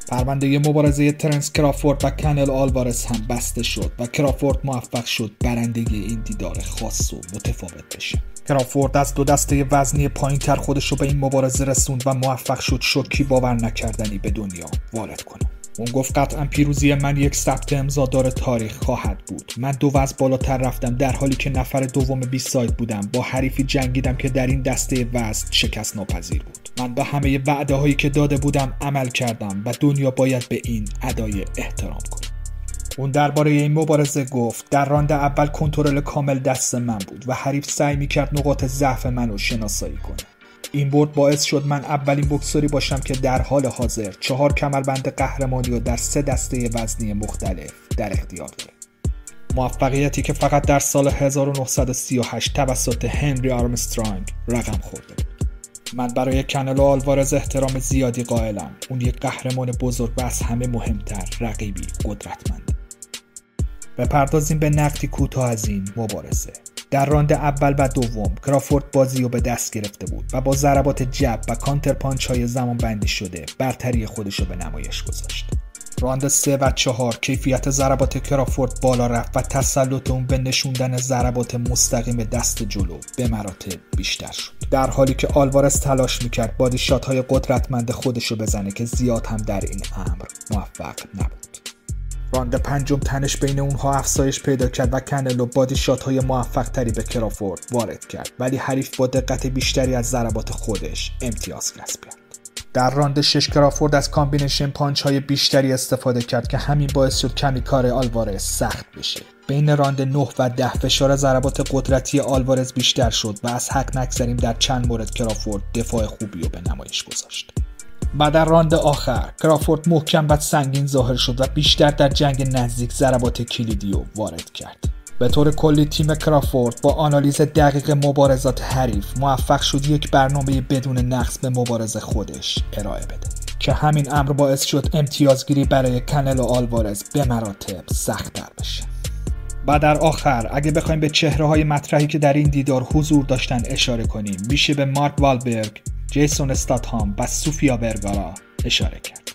پرونده مبارزه ترنس کرافورد و کانلو آلوارز هم بسته شد و کرافورد موفق شد برنده این دیدار خاص و متفاوت بشه. کرافورد از 2 دسته وزنی پایین‌تر خودش رو به این مبارزه رسوند و موفق شد شوکی باور نکردنی به دنیا وارد کنه. اون گفت قطعا پیروزی من یک ثبت امضادار تاریخ خواهد بود. من 2 وزن بالاتر رفتم در حالی که نفر دوم بی ساید بودم. با حریفی جنگیدم که در این دسته وزن شکست ناپذیر بود. من به همه وعده هایی که داده بودم عمل کردم و دنیا باید به این ادای احترام کنه. اون درباره این مبارزه گفت در راند اول کنترل کامل دست من بود و حریف سعی میکرد نقاط ضعف منو شناسایی کنه. این برد باعث شد من اولین بوکسوری باشم که در حال حاضر 4 کمربند قهرمانی رو در 3 دسته وزنی مختلف در اختیار داره. موفقیتی که فقط در سال 1938 توسط هنری آرمسترانگ رقم خورده بود. من برای کانلو آلوارز احترام زیادی قائلم. اون یک قهرمان بزرگ و از همه مهمتر رقیبی قدرتمنده. بپردازیم به نقدی کوتاه از این مبارزه. در راند اول و دوم کرافورد بازی رو به دست گرفته بود و با ضربات جب و کانتر پانچ های زمان بندی شده برتری خودش رو به نمایش گذاشت. راند 3 و 4 کیفیت ضربات کرافورد بالا رفت و تسلط اون به نشوندن ضربات مستقیم دست جلو به مراتب بیشتر شد. در حالی که آلوارز تلاش میکرد بادی شات های قدرتمند خودش رو بزنه که زیاد هم در این امر موفق نبود. راند 5 تنش بین اونها افزایش پیدا کرد و کانلو بادی شات های موفق تری به کرافورد وارد کرد، ولی حریف با دقت بیشتری از ضربات خودش امتیاز کسب کرد. در راند 6 کرافورد از کامبینیشن پانچ های بیشتری استفاده کرد که همین باعث شد کمی کار آلوارز سخت بشه. بین راند 9 و 10 فشار ضربات قدرتی آلوارز بیشتر شد و از حق نگذریم در چند مورد کرافورد دفاع خوبی رو به نمایش گذاشت. بعد در راند آخر کرافورد محکم و سنگین ظاهر شد و بیشتر در جنگ نزدیک ضربات کلیدی رو وارد کرد. به طور کلی تیم کرافورد با آنالیز دقیق مبارزات حریف موفق شد یک برنامه بدون نقص به مبارزه خودش ارائه بده که همین امر باعث شد امتیازگیری برای کانلو آلوارز به مراتب سخت‌تر بشه. بعد در آخر اگه بخوایم به چهره‌های مطرحی که در این دیدار حضور داشتن اشاره کنیم، میشه به مارک والبرگ، جیسون استاتهام و سوفیا ورگارا اشاره کرد.